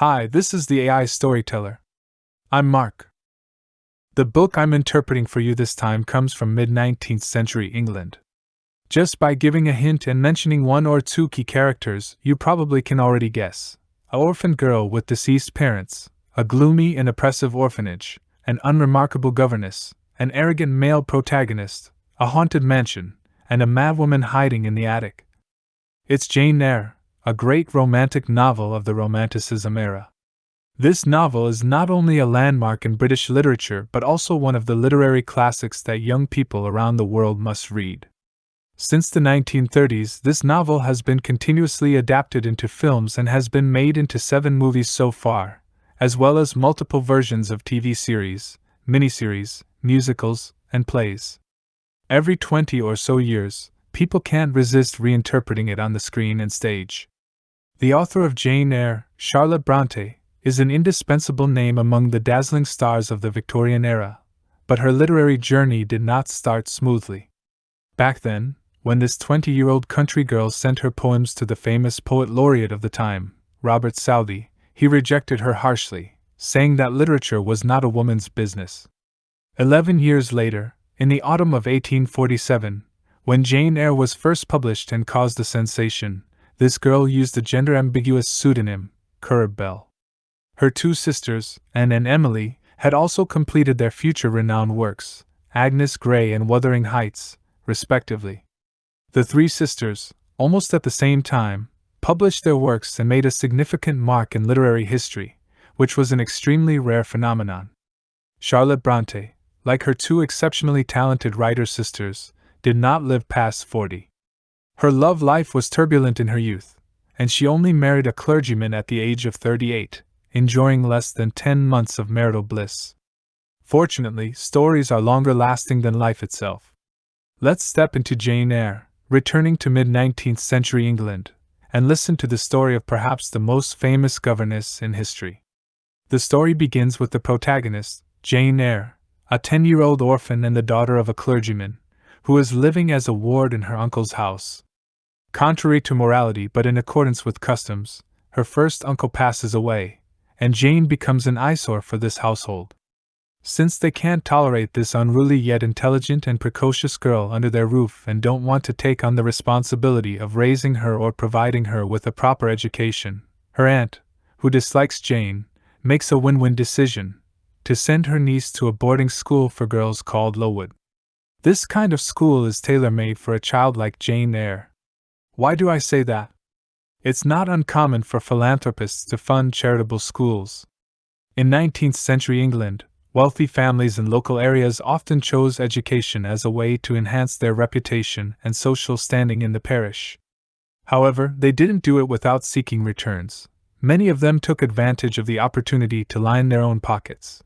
Hi, this is the AI Storyteller. I'm Mark. The book I'm interpreting for you this time comes from mid-19th century England. Just by giving a hint and mentioning one or two key characters, you probably can already guess. An orphan girl with deceased parents, a gloomy and oppressive orphanage, an unremarkable governess, an arrogant male protagonist, a haunted mansion, and a madwoman hiding in the attic. It's Jane Eyre, a great romantic novel of the Romanticism era. This novel is not only a landmark in British literature but also one of the literary classics that young people around the world must read. Since the 1930s, this novel has been continuously adapted into films and has been made into 7 movies so far, as well as multiple versions of TV series, miniseries, musicals, and plays. Every 20 or so years, people can't resist reinterpreting it on the screen and stage. The author of Jane Eyre, Charlotte Brontë, is an indispensable name among the dazzling stars of the Victorian era, but her literary journey did not start smoothly. Back then, when this 20-year-old country girl sent her poems to the famous poet laureate of the time, Robert Southey, he rejected her harshly, saying that literature was not a woman's business. 11 years later, in the autumn of 1847, when Jane Eyre was first published and caused a sensation, this girl used a gender-ambiguous pseudonym, Currer Bell. Her 2 sisters, Anne and Emily, had also completed their future renowned works, Agnes Grey and Wuthering Heights, respectively. The 3 sisters, almost at the same time, published their works and made a significant mark in literary history, which was an extremely rare phenomenon. Charlotte Brontë, like her 2 exceptionally talented writer sisters, did not live past 40. Her love life was turbulent in her youth, and she only married a clergyman at the age of 38. Enjoying less than 10 months of marital bliss. Fortunately, stories are longer lasting than life itself. Let's step into Jane Eyre, returning to mid-19th century England, and listen to the story of perhaps the most famous governess in history. The story begins with the protagonist, Jane Eyre, a 10-year-old orphan and the daughter of a clergyman, who is living as a ward in her uncle's house. Contrary to morality but in accordance with customs, her first uncle passes away, and Jane becomes an eyesore for this household. Since they can't tolerate this unruly yet intelligent and precocious girl under their roof and don't want to take on the responsibility of raising her or providing her with a proper education, her aunt, who dislikes Jane, makes a win-win decision to send her niece to a boarding school for girls called Lowood. This kind of school is tailor-made for a child like Jane Eyre. Why do I say that? It's not uncommon for philanthropists to fund charitable schools. In 19th century England, wealthy families in local areas often chose education as a way to enhance their reputation and social standing in the parish. However, they didn't do it without seeking returns. Many of them took advantage of the opportunity to line their own pockets.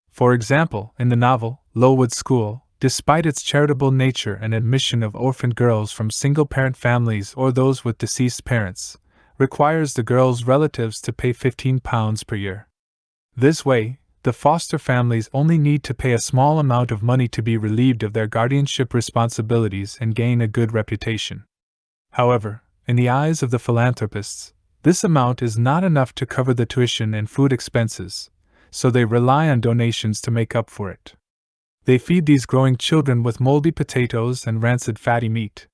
For example, in the novel, Lowood School, despite its charitable nature and admission of orphaned girls from single-parent families or those with deceased parents, requires the girls' relatives to pay £15 per year. This way, the foster families only need to pay a small amount of money to be relieved of their guardianship responsibilities and gain a good reputation. However, in the eyes of the philanthropists, this amount is not enough to cover the tuition and food expenses, so they rely on donations to make up for it. They feed these growing children with moldy potatoes and rancid fatty meat.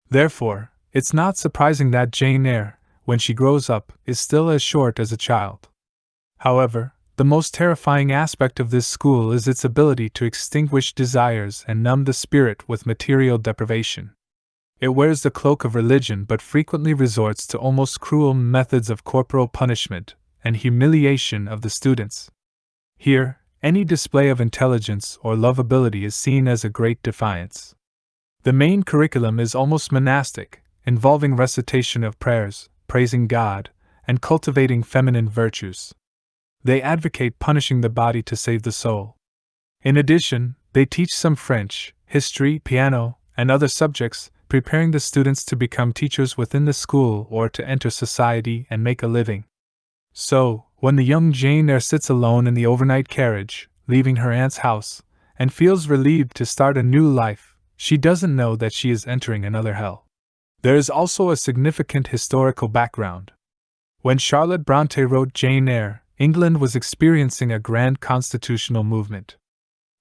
Therefore, it's not surprising that Jane Eyre, when she grows up, is still as short as a child. However, the most terrifying aspect of this school is its ability to extinguish desires and numb the spirit with material deprivation. It wears the cloak of religion but frequently resorts to almost cruel methods of corporal punishment and humiliation of the students. Here, any display of intelligence or lovability is seen as a great defiance. The main curriculum is almost monastic, involving recitation of prayers, praising God, and cultivating feminine virtues. They advocate punishing the body to save the soul. In addition, they teach some French, history, piano, and other subjects, preparing the students to become teachers within the school or to enter society and make a living. So, when the young Jane Eyre sits alone in the overnight carriage, leaving her aunt's house, and feels relieved to start a new life, she doesn't know that she is entering another hell. There is also a significant historical background. When Charlotte Brontë wrote Jane Eyre, England was experiencing a grand constitutional movement.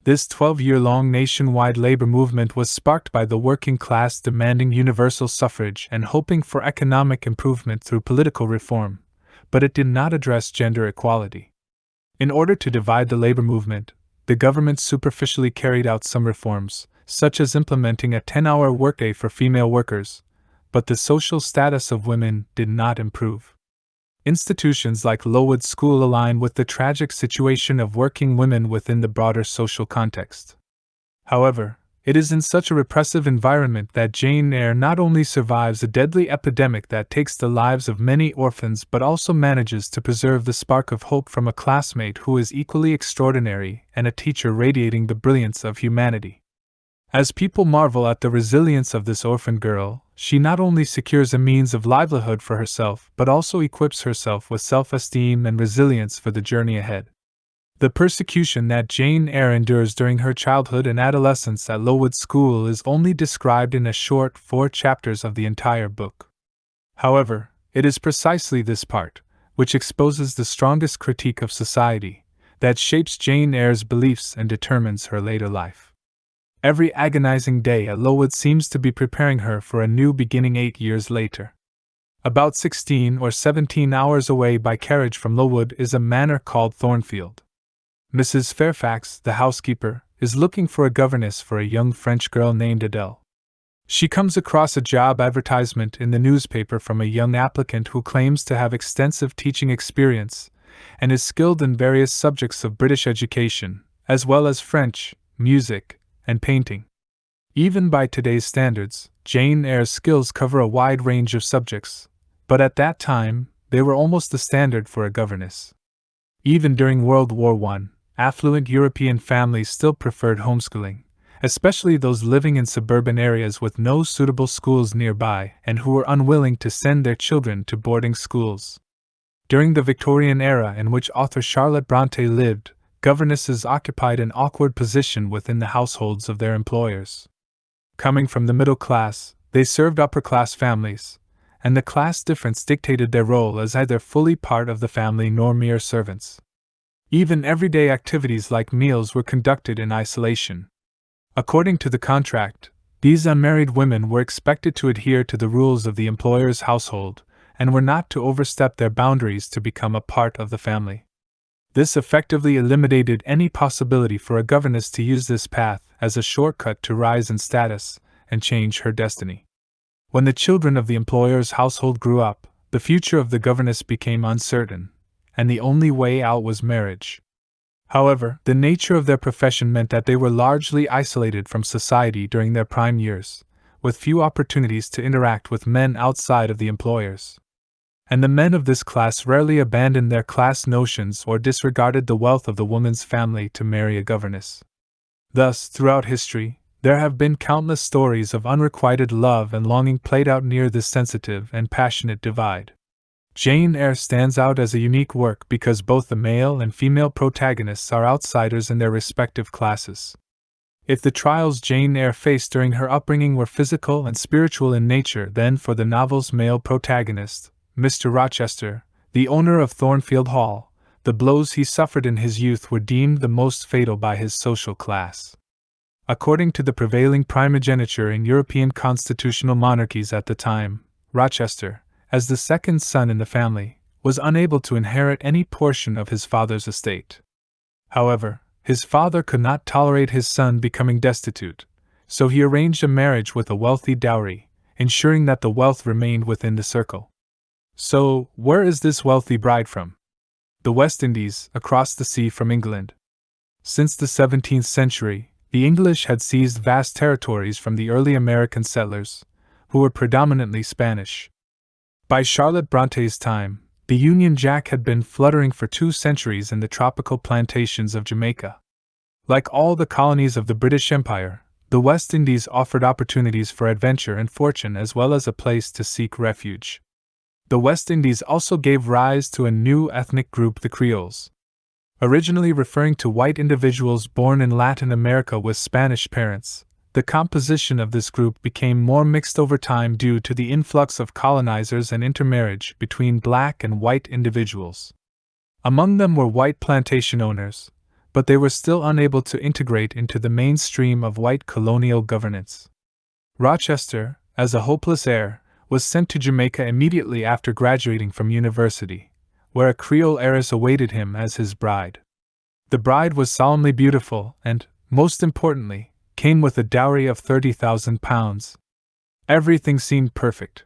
This 12-year-long nationwide labor movement was sparked by the working class demanding universal suffrage and hoping for economic improvement through political reform, but it did not address gender equality. In order to divide the labor movement, the government superficially carried out some reforms, such as implementing a 10-hour workday for female workers, but the social status of women did not improve. Institutions like Lowood School align with the tragic situation of working women within the broader social context. However, it is in such a repressive environment that Jane Eyre not only survives a deadly epidemic that takes the lives of many orphans but also manages to preserve the spark of hope from a classmate who is equally extraordinary and a teacher radiating the brilliance of humanity. As people marvel at the resilience of this orphan girl, she not only secures a means of livelihood for herself but also equips herself with self-esteem and resilience for the journey ahead. The persecution that Jane Eyre endures during her childhood and adolescence at Lowood School is only described in a short 4 chapters of the entire book. However, it is precisely this part, which exposes the strongest critique of society, that shapes Jane Eyre's beliefs and determines her later life. Every agonizing day at Lowood seems to be preparing her for a new beginning 8 years later. About 16 or 17 hours away by carriage from Lowood is a manor called Thornfield. Mrs. Fairfax, the housekeeper, is looking for a governess for a young French girl named Adele. She comes across a job advertisement in the newspaper from a young applicant who claims to have extensive teaching experience and is skilled in various subjects of British education, as well as French, music, and painting. Even by today's standards, Jane Eyre's skills cover a wide range of subjects, but at that time, they were almost the standard for a governess. Even during World War I, affluent European families still preferred homeschooling, especially those living in suburban areas with no suitable schools nearby and who were unwilling to send their children to boarding schools. During the Victorian era in which author Charlotte Brontë lived, governesses occupied an awkward position within the households of their employers. Coming from the middle class, they served upper-class families, and the class difference dictated their role as either fully part of the family nor mere servants. Even everyday activities like meals were conducted in isolation. According to the contract, these unmarried women were expected to adhere to the rules of the employer's household, and were not to overstep their boundaries to become a part of the family. This effectively eliminated any possibility for a governess to use this path as a shortcut to rise in status and change her destiny. When the children of the employer's household grew up, the future of the governess became uncertain, and the only way out was marriage. However, the nature of their profession meant that they were largely isolated from society during their prime years, with few opportunities to interact with men outside of the employers. And the men of this class rarely abandoned their class notions or disregarded the wealth of the woman's family to marry a governess. Thus, throughout history, there have been countless stories of unrequited love and longing played out near this sensitive and passionate divide. Jane Eyre stands out as a unique work because both the male and female protagonists are outsiders in their respective classes. If the trials Jane Eyre faced during her upbringing were physical and spiritual in nature, then for the novel's male protagonist, Mr. Rochester, the owner of Thornfield Hall, the blows he suffered in his youth were deemed the most fatal by his social class. According to the prevailing primogeniture in European constitutional monarchies at the time, Rochester, as the second son in the family, was unable to inherit any portion of his father's estate. However, his father could not tolerate his son becoming destitute, so he arranged a marriage with a wealthy dowry, ensuring that the wealth remained within the circle. So, where is this wealthy bride from? The West Indies, across the sea from England. Since the 17th century, the English had seized vast territories from the early American settlers, who were predominantly Spanish. By Charlotte Bronté's time, the Union Jack had been fluttering for 2 centuries in the tropical plantations of Jamaica. Like all the colonies of the British Empire, the West Indies offered opportunities for adventure and fortune as well as a place to seek refuge. The West Indies also gave rise to a new ethnic group, the Creoles. Originally referring to white individuals born in Latin America with Spanish parents, The composition of this group became more mixed over time due to the influx of colonizers and intermarriage between black and white individuals. Among them were white plantation owners, but they were still unable to integrate into the mainstream of white colonial governance. Rochester, as a hopeless heir, was sent to Jamaica immediately after graduating from university, where a Creole heiress awaited him as his bride. The bride was solemnly beautiful and, most importantly, came with a dowry of £30,000. Everything seemed perfect.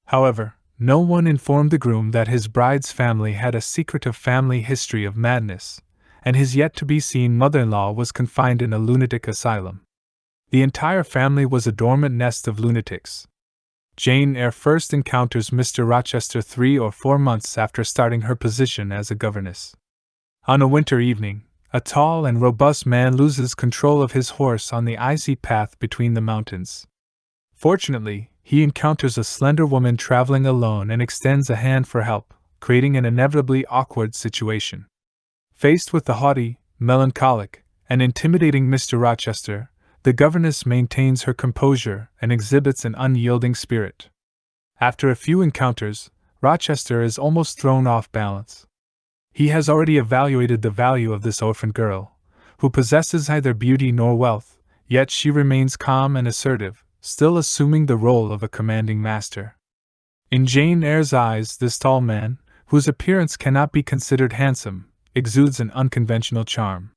However, no one informed the groom that his bride's family had a secretive family history of madness, and his yet-to-be-seen mother-in-law was confined in a lunatic asylum. The entire family was a dormant nest of lunatics. Jane Eyre first encounters Mr. Rochester 3 or 4 months after starting her position as a governess. On a winter evening, a tall and robust man loses control of his horse on the icy path between the mountains. Fortunately, he encounters a slender woman traveling alone and extends a hand for help, creating an inevitably awkward situation. Faced with the haughty, melancholic, and intimidating Mr. Rochester, the governess maintains her composure and exhibits an unyielding spirit. After a few encounters, Rochester is almost thrown off balance. He has already evaluated the value of this orphan girl, who possesses neither beauty nor wealth, yet she remains calm and assertive, still assuming the role of a commanding master. In Jane Eyre's eyes, this tall man, whose appearance cannot be considered handsome, exudes an unconventional charm.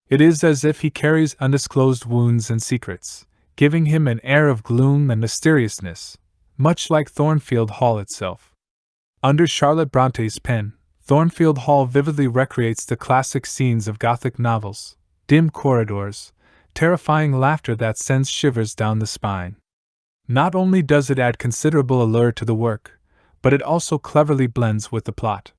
It is as if he carries undisclosed wounds and secrets, giving him an air of gloom and mysteriousness, much like Thornfield Hall itself. Under Charlotte Bronte's pen, Thornfield Hall vividly recreates the classic scenes of Gothic novels: dim corridors, terrifying laughter that sends shivers down the spine. Not only does it add considerable allure to the work, but it also cleverly blends with the plot.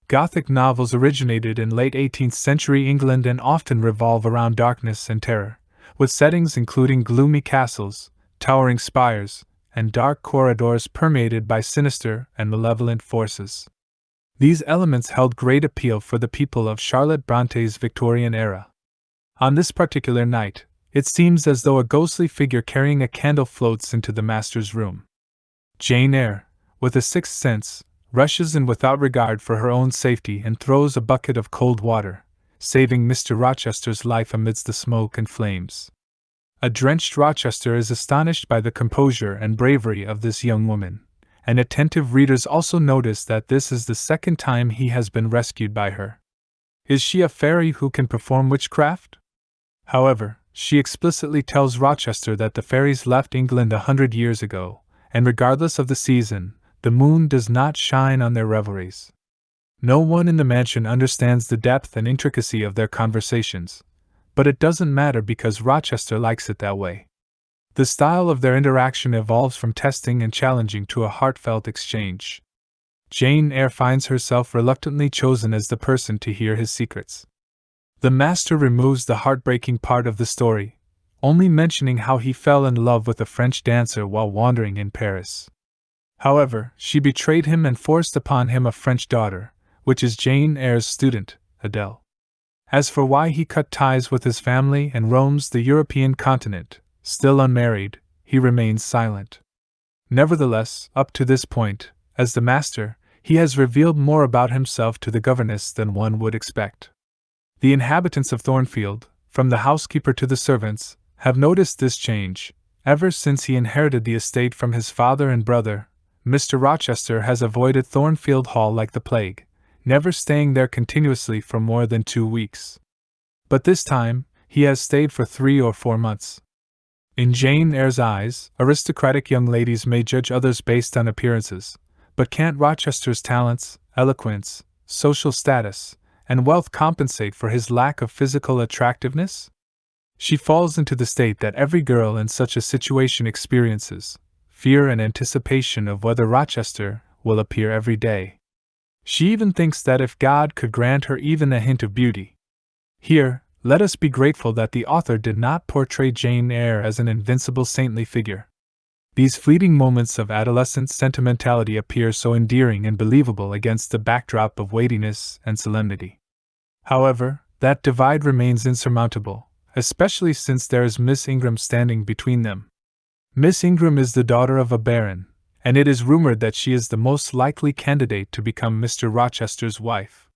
Gothic novels originated in late 18th century England and often revolve around darkness and terror, with settings including gloomy castles, towering spires, and dark corridors permeated by sinister and malevolent forces. These elements held great appeal for the people of Charlotte Bronte's Victorian era. On this particular night, it seems as though a ghostly figure carrying a candle floats into the master's room. Jane Eyre, with a sixth sense, rushes in without regard for her own safety and throws a bucket of cold water, saving Mr. Rochester's life amidst the smoke and flames. A drenched Rochester is astonished by the composure and bravery of this young woman, and attentive readers also notice that this is the second time he has been rescued by her. Is she a fairy who can perform witchcraft? However, she explicitly tells Rochester that the fairies left England 100 years ago, and regardless of the season, the moon does not shine on their revelries. No one in the mansion understands the depth and intricacy of their conversations, but it doesn't matter because Rochester likes it that way. The style of their interaction evolves from testing and challenging to a heartfelt exchange. Jane Eyre finds herself reluctantly chosen as the person to hear his secrets. The master removes the heartbreaking part of the story, only mentioning how he fell in love with a French dancer while wandering in Paris. However, she betrayed him and forced upon him a French daughter, which is Jane Eyre's student, Adele. As for why he cut ties with his family and roams the European continent, still unmarried, he remains silent. Nevertheless, up to this point, as the master, he has revealed more about himself to the governess than one would expect. The inhabitants of Thornfield, from the housekeeper to the servants, have noticed this change. Ever since he inherited the estate from his father and brother, Mr. Rochester has avoided Thornfield Hall like the plague, never staying there continuously for more than 2 weeks. But this time, he has stayed for 3 or 4 months. In Jane Eyre's eyes, aristocratic young ladies may judge others based on appearances, but can't Rochester's talents, eloquence, social status, and wealth compensate for his lack of physical attractiveness? She falls into the state that every girl in such a situation experiences: fear and anticipation of whether Rochester will appear every day. She even thinks that if God could grant her even a hint of beauty. Here, let us be grateful that the author did not portray Jane Eyre as an invincible saintly figure. These fleeting moments of adolescent sentimentality appear so endearing and believable against the backdrop of weightiness and solemnity. However, that divide remains insurmountable, especially since there is Miss Ingram standing between them. Miss Ingram is the daughter of a baron, and it is rumored that she is the most likely candidate to become Mr. Rochester's wife.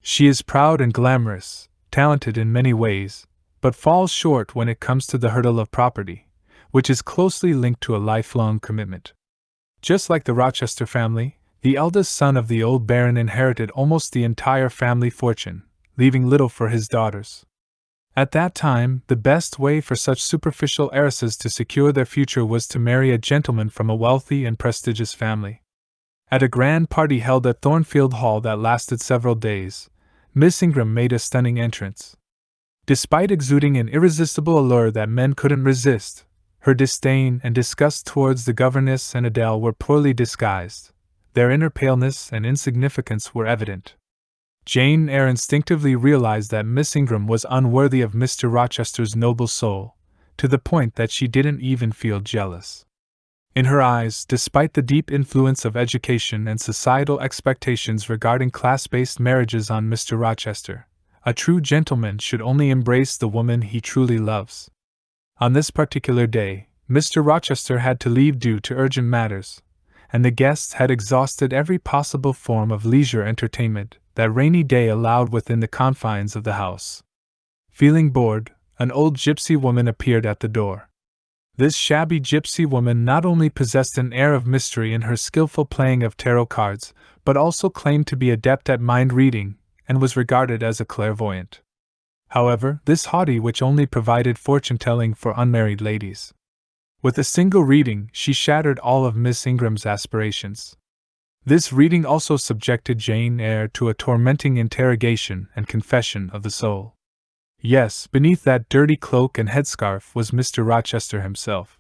She is proud and glamorous, talented in many ways, but falls short when it comes to the hurdle of property, which is closely linked to a lifelong commitment. Just like the Rochester family, the eldest son of the old baron inherited almost the entire family fortune, leaving little for his daughters. At that time, the best way for such superficial heiresses to secure their future was to marry a gentleman from a wealthy and prestigious family. At a grand party held at Thornfield Hall that lasted several days, Miss Ingram made a stunning entrance. Despite exuding an irresistible allure that men couldn't resist, her disdain and disgust towards the governess and Adele were poorly disguised. Their inner paleness and insignificance were evident. Jane Eyre instinctively realized that Miss Ingram was unworthy of Mr. Rochester's noble soul, to the point that she didn't even feel jealous. In her eyes, despite the deep influence of education and societal expectations regarding class-based marriages on Mr. Rochester, a true gentleman should only embrace the woman he truly loves. On this particular day, Mr. Rochester had to leave due to urgent matters, and the guests had exhausted every possible form of leisure entertainment that rainy day allowed within the confines of the house. Feeling bored, an old gypsy woman appeared at the door. This shabby gypsy woman not only possessed an air of mystery in her skillful playing of tarot cards, but also claimed to be adept at mind reading, and was regarded as a clairvoyant. However, this haughty witch only provided fortune-telling for unmarried ladies. With a single reading, she shattered all of Miss Ingram's aspirations. This reading also subjected Jane Eyre to a tormenting interrogation and confession of the soul. Yes, beneath that dirty cloak and headscarf was Mr. Rochester himself.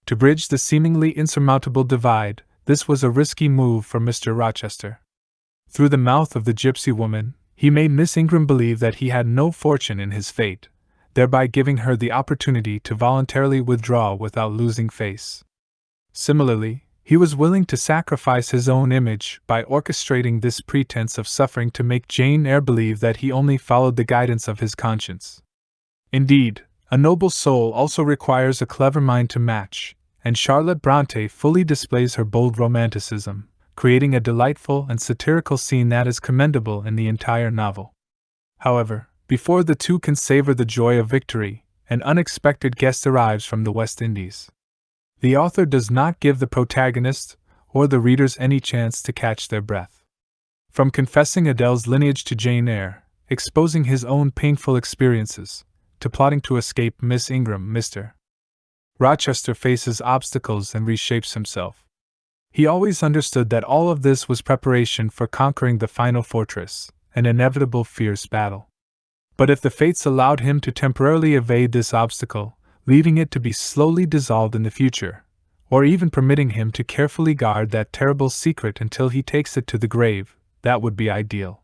To bridge the seemingly insurmountable divide, this was a risky move for Mr. Rochester. Through the mouth of the gypsy woman, he made Miss Ingram believe that he had no fortune in his fate, thereby giving her the opportunity to voluntarily withdraw without losing face. Similarly, he was willing to sacrifice his own image by orchestrating this pretense of suffering to make Jane Eyre believe that he only followed the guidance of his conscience. Indeed, a noble soul also requires a clever mind to match, and Charlotte Brontë fully displays her bold romanticism, creating a delightful and satirical scene that is commendable in the entire novel. However, before the two can savor the joy of victory, an unexpected guest arrives from the West Indies. The author does not give the protagonist or the readers any chance to catch their breath. From confessing Adele's lineage to Jane Eyre, exposing his own painful experiences, to plotting to escape Miss Ingram, Mr. Rochester faces obstacles and reshapes himself. He always understood that all of this was preparation for conquering the final fortress, an inevitable fierce battle. But if the fates allowed him to temporarily evade this obstacle, leaving it to be slowly dissolved in the future, or even permitting him to carefully guard that terrible secret until he takes it to the grave, that would be ideal.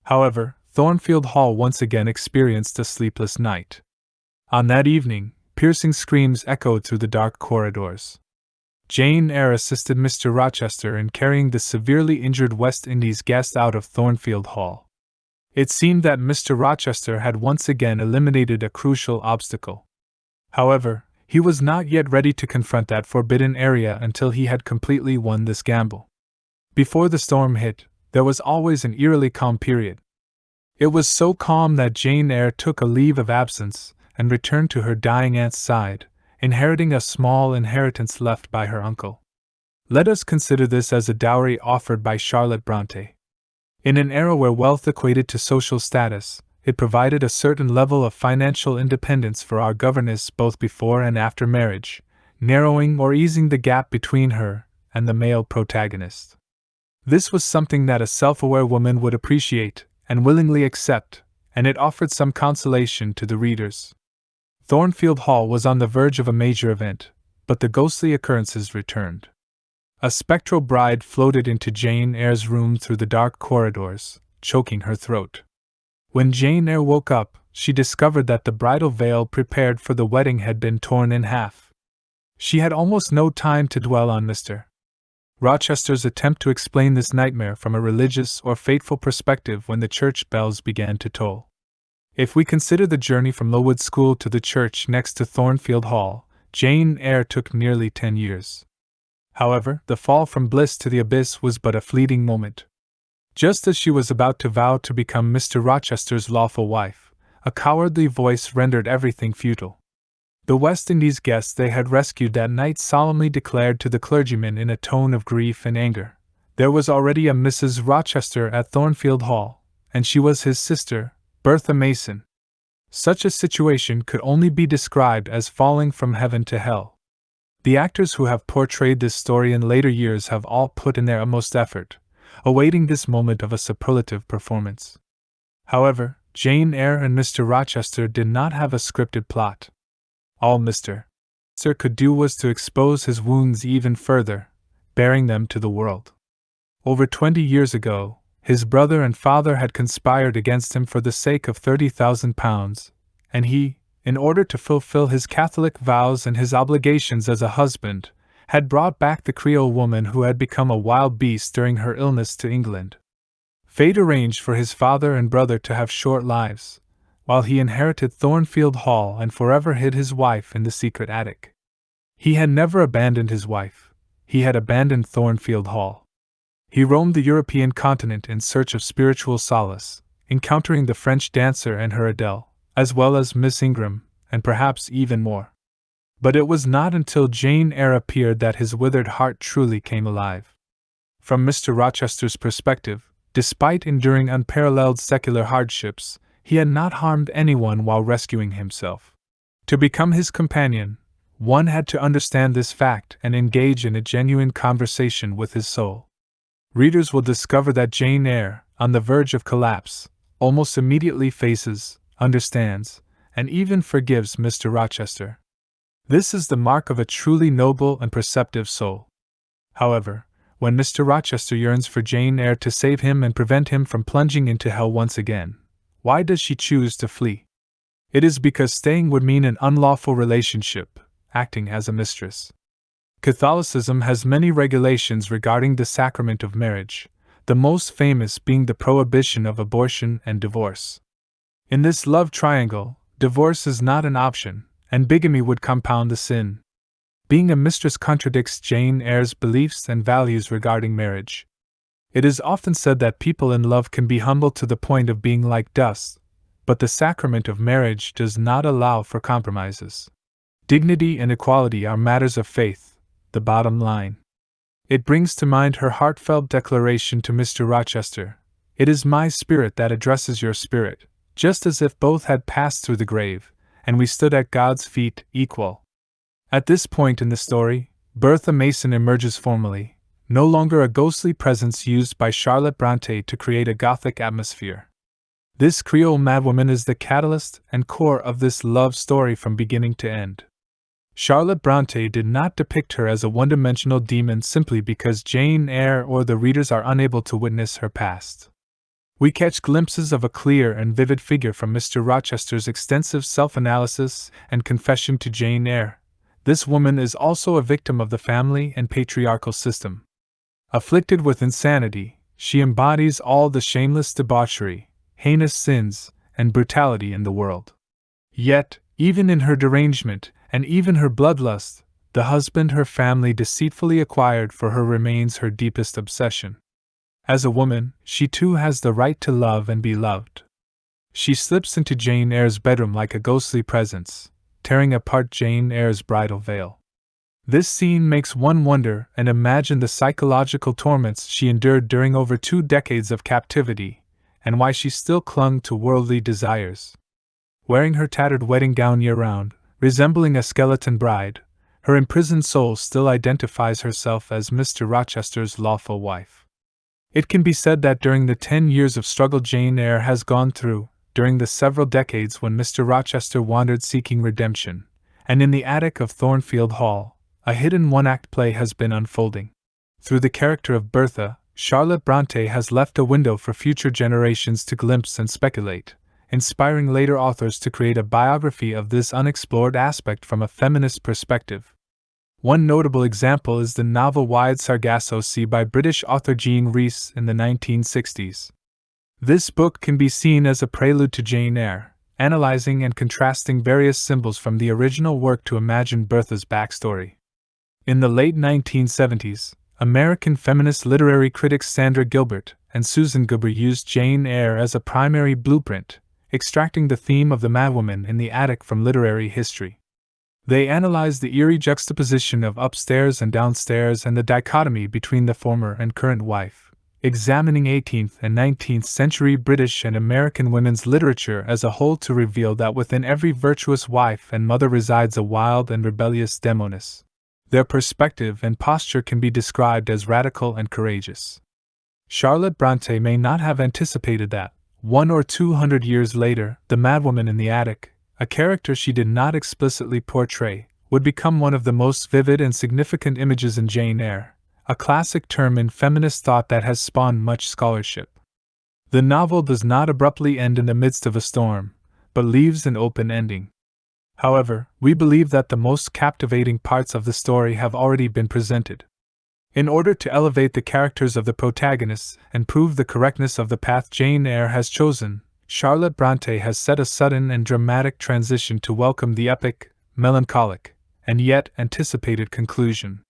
However, Thornfield Hall once again experienced a sleepless night. On that evening, piercing screams echoed through the dark corridors. Jane Eyre assisted Mr. Rochester in carrying the severely injured West Indies guest out of Thornfield Hall. It seemed that Mr. Rochester had once again eliminated a crucial obstacle. However, he was not yet ready to confront that forbidden area until he had completely won this gamble. Before the storm hit, there was always an eerily calm period. It was so calm that Jane Eyre took a leave of absence and returned to her dying aunt's side, inheriting a small inheritance left by her uncle. Let us consider this as a dowry offered by Charlotte Brontë. In an era where wealth equated to social status, it provided a certain level of financial independence for our governess both before and after marriage, narrowing or easing the gap between her and the male protagonist. This was something that a self-aware woman would appreciate and willingly accept, and it offered some consolation to the readers. Thornfield Hall was on the verge of a major event, but the ghostly occurrences returned. A spectral bride floated into Jane Eyre's room through the dark corridors, choking her throat. When Jane Eyre woke up, she discovered that the bridal veil prepared for the wedding had been torn in half. She had almost no time to dwell on Mr. Rochester's attempt to explain this nightmare from a religious or fateful perspective when the church bells began to toll. If we consider the journey from Lowood School to the church next to Thornfield Hall, Jane Eyre took nearly 10 years. However, the fall from bliss to the abyss was but a fleeting moment. Just as she was about to vow to become Mr. Rochester's lawful wife, a cowardly voice rendered everything futile. The West Indies guest they had rescued that night solemnly declared to the clergyman in a tone of grief and anger, there was already a Mrs. Rochester at Thornfield Hall, and she was his sister, Bertha Mason. Such a situation could only be described as falling from heaven to hell. The actors who have portrayed this story in later years have all put in their utmost effort, awaiting this moment of a superlative performance. However, Jane Eyre and Mr. Rochester did not have a scripted plot. All Mr. Rochester could do was to expose his wounds even further, bearing them to the world. Over 20 years ago, his brother and father had conspired against him for the sake of £30,000, and he, in order to fulfill his Catholic vows and his obligations as a husband, had brought back the Creole woman who had become a wild beast during her illness to England. Fate arranged for his father and brother to have short lives, while he inherited Thornfield Hall and forever hid his wife in the secret attic. He had never abandoned his wife, he had abandoned Thornfield Hall. He roamed the European continent in search of spiritual solace, encountering the French dancer and her Adele, as well as Miss Ingram, and perhaps even more. But it was not until Jane Eyre appeared that his withered heart truly came alive. From Mr. Rochester's perspective, despite enduring unparalleled secular hardships, he had not harmed anyone while rescuing himself. To become his companion, one had to understand this fact and engage in a genuine conversation with his soul. Readers will discover that Jane Eyre, on the verge of collapse, almost immediately faces, understands, and even forgives Mr. Rochester. This is the mark of a truly noble and perceptive soul. However, when Mr. Rochester yearns for Jane Eyre to save him and prevent him from plunging into hell once again, why does she choose to flee? It is because staying would mean an unlawful relationship, acting as a mistress. Catholicism has many regulations regarding the sacrament of marriage, the most famous being the prohibition of abortion and divorce. In this love triangle, divorce is not an option, and bigamy would compound the sin. Being a mistress contradicts Jane Eyre's beliefs and values regarding marriage. It is often said that people in love can be humble to the point of being like dust, but the sacrament of marriage does not allow for compromises. Dignity and equality are matters of faith, the bottom line. It brings to mind her heartfelt declaration to Mr. Rochester, "It is my spirit that addresses your spirit," just as if both had passed through the grave, and we stood at God's feet, equal. At this point in the story, Bertha Mason emerges formally, no longer a ghostly presence used by Charlotte Brontë to create a Gothic atmosphere. This Creole madwoman is the catalyst and core of this love story from beginning to end. Charlotte Brontë did not depict her as a one-dimensional demon simply because Jane Eyre or the readers are unable to witness her past. We catch glimpses of a clear and vivid figure from Mr. Rochester's extensive self-analysis and confession to Jane Eyre. This woman is also a victim of the family and patriarchal system. Afflicted with insanity, she embodies all the shameless debauchery, heinous sins, and brutality in the world. Yet, even in her derangement, and even her bloodlust, the husband her family deceitfully acquired for her remains her deepest obsession. As a woman, she too has the right to love and be loved. She slips into Jane Eyre's bedroom like a ghostly presence, tearing apart Jane Eyre's bridal veil. This scene makes one wonder and imagine the psychological torments she endured during over 2 decades of captivity, and why she still clung to worldly desires. Wearing her tattered wedding gown year-round, resembling a skeleton bride, her imprisoned soul still identifies herself as Mr. Rochester's lawful wife. It can be said that during the 10 years of struggle Jane Eyre has gone through, during the several decades when Mr. Rochester wandered seeking redemption, and in the attic of Thornfield Hall, a hidden one-act play has been unfolding. Through the character of Bertha, Charlotte Brontë has left a window for future generations to glimpse and speculate, inspiring later authors to create a biography of this unexplored aspect from a feminist perspective. One notable example is the novel Wide Sargasso Sea by British author Jean Rhys in the 1960s. This book can be seen as a prelude to Jane Eyre, analyzing and contrasting various symbols from the original work to imagine Bertha's backstory. In the late 1970s, American feminist literary critics Sandra Gilbert and Susan Goober used Jane Eyre as a primary blueprint, extracting the theme of the madwoman in the attic from literary history. They analyzed the eerie juxtaposition of upstairs and downstairs and the dichotomy between the former and current wife, examining 18th and 19th century British and American women's literature as a whole to reveal that within every virtuous wife and mother resides a wild and rebellious demoness. Their perspective and posture can be described as radical and courageous. Charlotte Brontë may not have anticipated that, 100 or 200 years later, the madwoman in the attic, a character she did not explicitly portray, would become one of the most vivid and significant images in Jane Eyre, a classic term in feminist thought that has spawned much scholarship. The novel does not abruptly end in the midst of a storm, but leaves an open ending. However, we believe that the most captivating parts of the story have already been presented. In order to elevate the characters of the protagonists and prove the correctness of the path Jane Eyre has chosen, Charlotte Brontë has set a sudden and dramatic transition to welcome the epic, melancholic, and yet anticipated conclusion.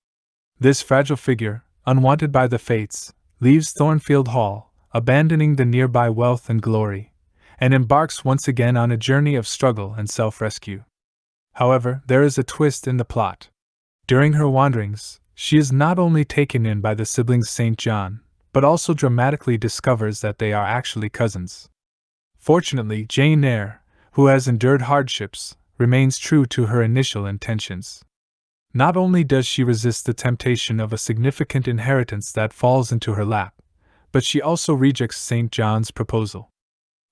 This fragile figure, unwanted by the fates, leaves Thornfield Hall, abandoning the nearby wealth and glory, and embarks once again on a journey of struggle and self-rescue. However, there is a twist in the plot. During her wanderings, she is not only taken in by the siblings St. John, but also dramatically discovers that they are actually cousins. Fortunately, Jane Eyre, who has endured hardships, remains true to her initial intentions. Not only does she resist the temptation of a significant inheritance that falls into her lap, but she also rejects St. John's proposal.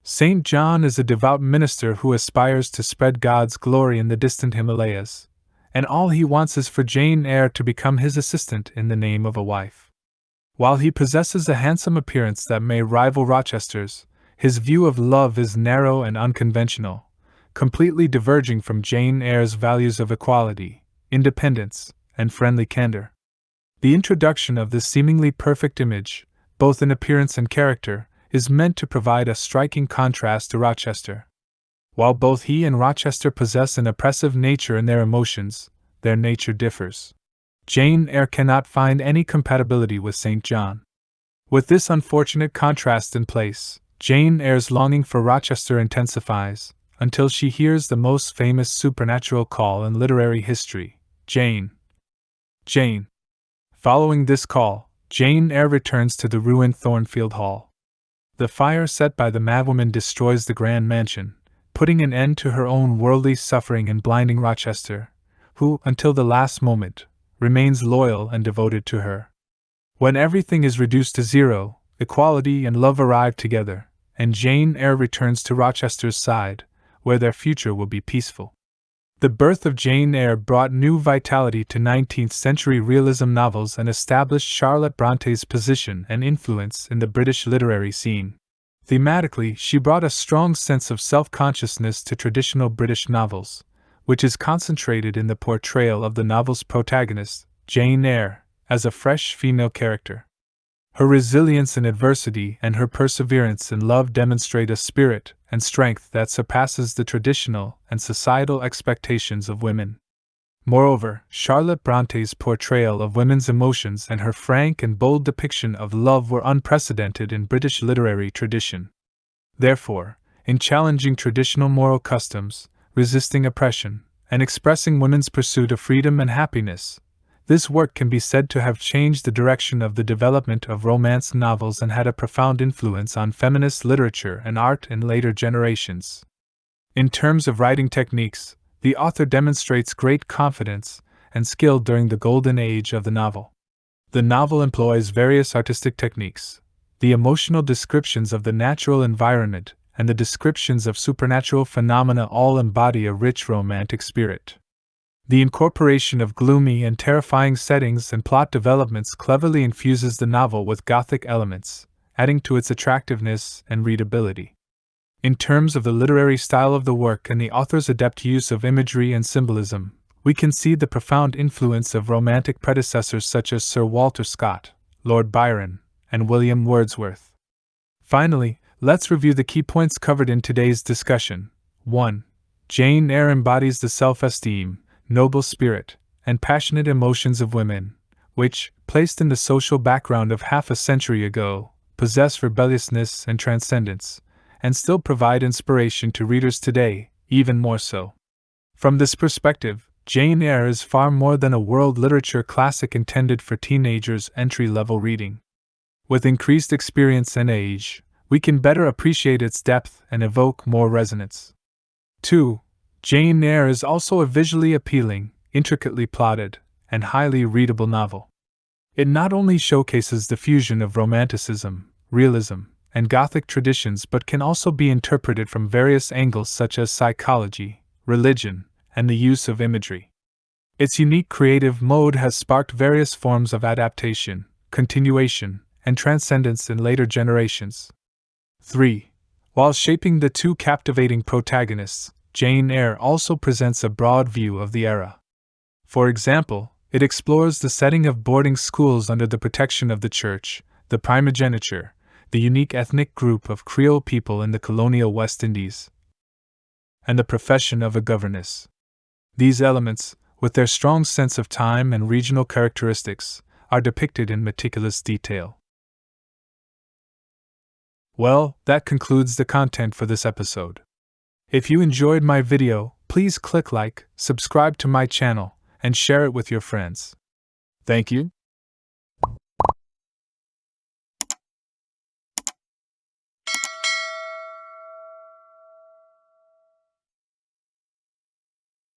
St. John is a devout minister who aspires to spread God's glory in the distant Himalayas, and all he wants is for Jane Eyre to become his assistant in the name of a wife. While he possesses a handsome appearance that may rival Rochester's, his view of love is narrow and unconventional, completely diverging from Jane Eyre's values of equality, independence, and friendly candor. The introduction of this seemingly perfect image, both in appearance and character, is meant to provide a striking contrast to Rochester. While both he and Rochester possess an oppressive nature in their emotions, their nature differs. Jane Eyre cannot find any compatibility with St. John. With this unfortunate contrast in place, Jane Eyre's longing for Rochester intensifies, until she hears the most famous supernatural call in literary history, Jane. Jane. Following this call, Jane Eyre returns to the ruined Thornfield Hall. The fire set by the madwoman destroys the grand mansion, putting an end to her own worldly suffering and blinding Rochester, who, until the last moment, remains loyal and devoted to her. When everything is reduced to zero, equality and love arrive together, and Jane Eyre returns to Rochester's side, where their future will be peaceful. The birth of Jane Eyre brought new vitality to 19th-century realism novels and established Charlotte Brontë's position and influence in the British literary scene. Thematically, she brought a strong sense of self-consciousness to traditional British novels, which is concentrated in the portrayal of the novel's protagonist, Jane Eyre, as a fresh female character. Her resilience in adversity and her perseverance in love demonstrate a spirit and strength that surpasses the traditional and societal expectations of women. Moreover, Charlotte Brontë's portrayal of women's emotions and her frank and bold depiction of love were unprecedented in British literary tradition. Therefore, in challenging traditional moral customs, resisting oppression, and expressing women's pursuit of freedom and happiness, this work can be said to have changed the direction of the development of romance novels and had a profound influence on feminist literature and art in later generations. In terms of writing techniques, the author demonstrates great confidence and skill during the golden age of the novel. The novel employs various artistic techniques, the emotional descriptions of the natural environment, and the descriptions of supernatural phenomena all embody a rich romantic spirit. The incorporation of gloomy and terrifying settings and plot developments cleverly infuses the novel with Gothic elements, adding to its attractiveness and readability. In terms of the literary style of the work and the author's adept use of imagery and symbolism, we can see the profound influence of romantic predecessors such as Sir Walter Scott, Lord Byron, and William Wordsworth. Finally, let's review the key points covered in today's discussion. 1. Jane Eyre embodies the self-esteem, noble spirit, and passionate emotions of women, which, placed in the social background of half a century ago, possess rebelliousness and transcendence, and still provide inspiration to readers today, even more so. From this perspective, Jane Eyre is far more than a world literature classic intended for teenagers' entry-level reading. With increased experience and age, we can better appreciate its depth and evoke more resonance. 2. Jane Eyre is also a visually appealing, intricately plotted, and highly readable novel. It not only showcases the fusion of Romanticism, realism, and Gothic traditions but can also be interpreted from various angles such as psychology, religion, and the use of imagery. Its unique creative mode has sparked various forms of adaptation, continuation, and transcendence in later generations. 3. While shaping the two captivating protagonists, Jane Eyre also presents a broad view of the era. For example, it explores the setting of boarding schools under the protection of the Church, the primogeniture, the unique ethnic group of Creole people in the colonial West Indies, and the profession of a governess. These elements, with their strong sense of time and regional characteristics, are depicted in meticulous detail. Well, that concludes the content for this episode. If you enjoyed my video, please click like, subscribe to my channel, and share it with your friends. Thank you.